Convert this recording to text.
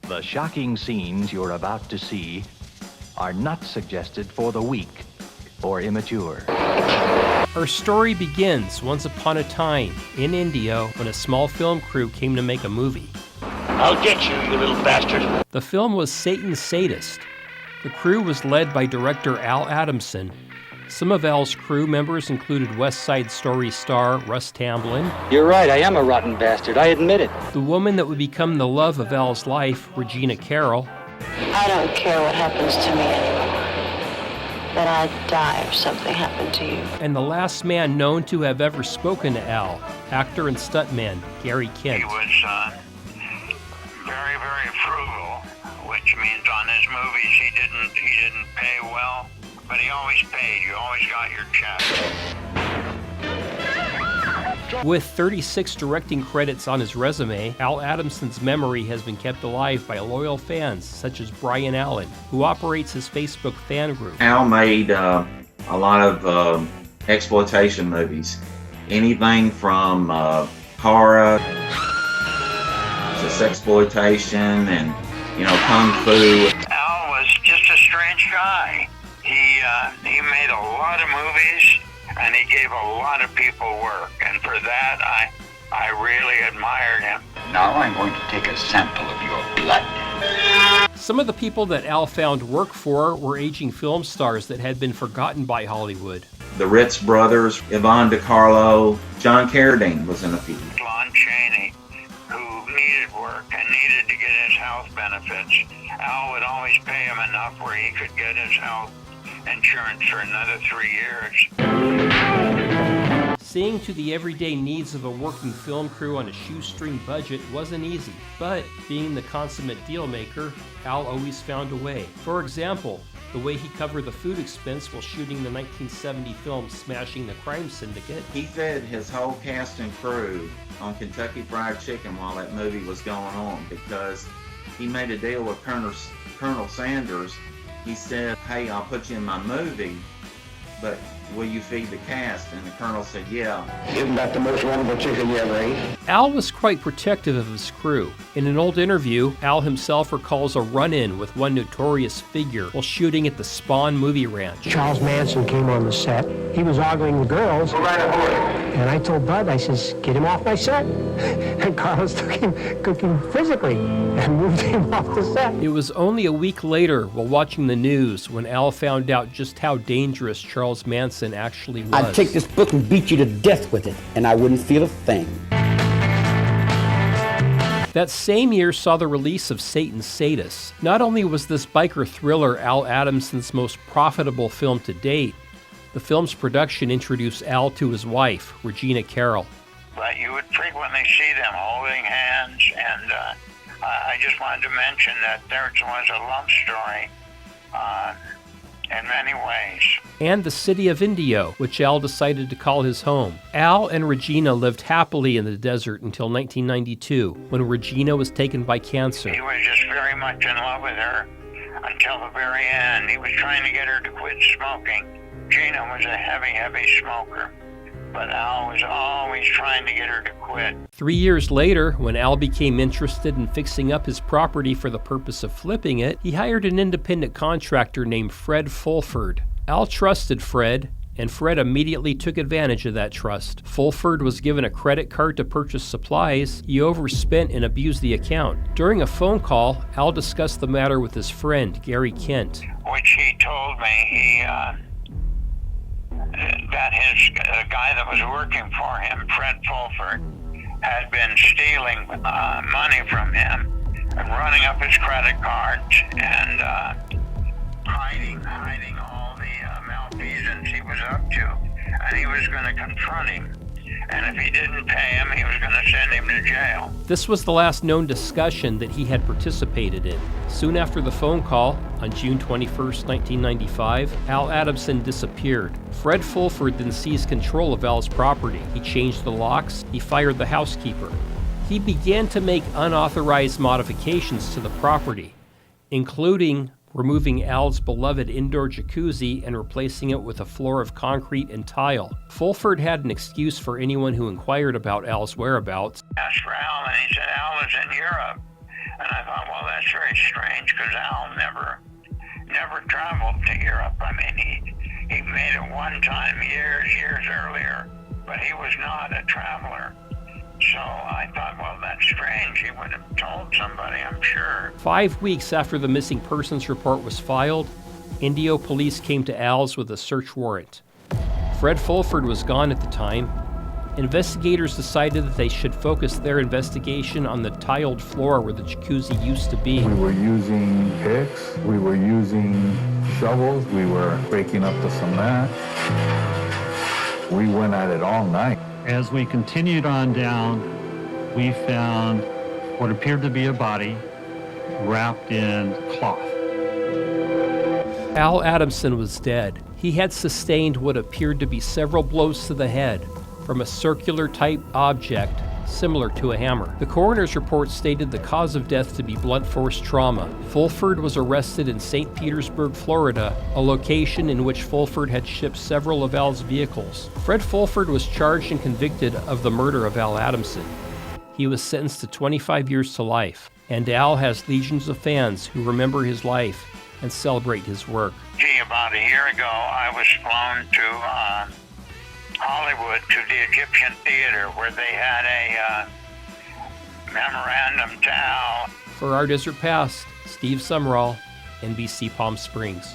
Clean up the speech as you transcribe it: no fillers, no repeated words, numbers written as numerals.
The shocking scenes you're about to see are not suggested for the weak or immature. Our story begins once upon a time in Indio when a small film crew came to make a movie. I'll get you, you little bastard. The film was Satan's Sadist. The crew was led by director Al Adamson. Some of Al's crew members included West Side Story star Russ Tamblyn. You're right, I am a rotten bastard, I admit it. The woman that would become the love of Al's life, Regina Carroll. I don't care what happens to me anymore. But I'd die if something happened to you. And the last man known to have ever spoken to Al, actor and stuntman Gary Kent. He was very, very frugal, which means on his movies he didn't pay well, but he always paid. You always got your check. With 36 directing credits on his resume, Al Adamson's memory has been kept alive by loyal fans such as Brian Allen, who operates his Facebook fan group. Al made a lot of exploitation movies. Anything from horror to sexploitation and, kung fu. Al was just a strange guy. He made a lot of movies, and he gave a lot of people work, and for that I really admired him. Now I'm going to take a sample of your blood. Some of the people that Al found work for were aging film stars that had been forgotten by Hollywood. The Ritz brothers, Yvonne DiCarlo, John Carradine was in a few. Lon Chaney, who needed work and needed to get his health benefits. Al would always pay him enough where he could get his health insurance for another 3 years. Seeing to the everyday needs of a working film crew on a shoestring budget wasn't easy, but being the consummate deal maker, Al always found a way. For example, the way he covered the food expense while shooting the 1970 film Smashing the Crime Syndicate. He fed his whole cast and crew on Kentucky Fried Chicken while that movie was going on because he made a deal with Colonel Sanders. He said, "Hey, I'll put you in my movie, but will you feed the cast?" And the Colonel said, "Yeah." Isn't that the most wonderful chicken you ever ate? Al was quite protective of his crew. In an old interview, Al himself recalls a run-in with one notorious figure while shooting at the Spawn movie ranch. Charles Manson came on the set. He was ogling the girls. Go right aboard. And I told Bud, I says, "Get him off my set." And Carlos took him cooking physically and moved him off the set. It was only a week later, while watching the news, when Al found out just how dangerous Charles Manson actually was. I'd take this book and beat you to death with it, and I wouldn't feel a thing. That same year saw the release of Satan's Sadist. Not only was this biker thriller Al Adamson's most profitable film to date, the film's production introduced Al to his wife, Regina Carroll. But you would frequently see them holding hands, and I just wanted to mention that theirs was a love story in many ways. And the city of Indio, which Al decided to call his home. Al and Regina lived happily in the desert until 1992, when Regina was taken by cancer. He was just very much in love with her until the very end. He was trying to get her to quit smoking. Gina was a heavy smoker, but Al was always trying to get her to quit. 3 years later, when Al became interested in fixing up his property for the purpose of flipping it, he hired an independent contractor named Fred Fulford. Al trusted Fred, and Fred immediately took advantage of that trust. Fulford was given a credit card to purchase supplies. He overspent and abused the account. During a phone call, Al discussed the matter with his friend, Gary Kent. Which he told me that his guy that was working for him, Fred Fulford, had been stealing money from him and running up his credit cards and hiding all the malfeasance he was up to. And he was going to confront him. And if he didn't pay him, he was going to send him to jail. This was the last known discussion that he had participated in. Soon after the phone call, on June 21st, 1995, Al Adamson disappeared. Fred Fulford then seized control of Al's property. He changed the locks. He fired the housekeeper. He began to make unauthorized modifications to the property, including removing Al's beloved indoor jacuzzi and replacing it with a floor of concrete and tile. Fulford had an excuse for anyone who inquired about Al's whereabouts. Asked for Al, and he said Al was in Europe. And I thought, well, that's very strange because Al never traveled to Europe. I mean, he made it one time years earlier, but he was not a traveler. So I thought, well, that's strange. He would have told somebody, I'm sure. 5 weeks after the missing persons report was filed, Indio police came to Al's with a search warrant. Fred Fulford was gone at the time. Investigators decided that they should focus their investigation on the tiled floor where the jacuzzi used to be. We were using picks, we were using shovels, we were breaking up the cement. We went at it all night. As we continued on down, we found what appeared to be a body wrapped in cloth. Al Adamson was dead. He had sustained what appeared to be several blows to the head from a circular-type object similar to a hammer. The coroner's report stated the cause of death to be blunt force trauma. Fulford was arrested in St. Petersburg, Florida, a location in which Fulford had shipped several of Al's vehicles. Fred Fulford was charged and convicted of the murder of Al Adamson. He was sentenced to 25 years to life, and Al has legions of fans who remember his life and celebrate his work. Gee, about a year ago, I was flown to Hollywood to the Egyptian Theater where they had a memorandum to Al. For Our Desert Past, Steve Sumrall, NBC Palm Springs.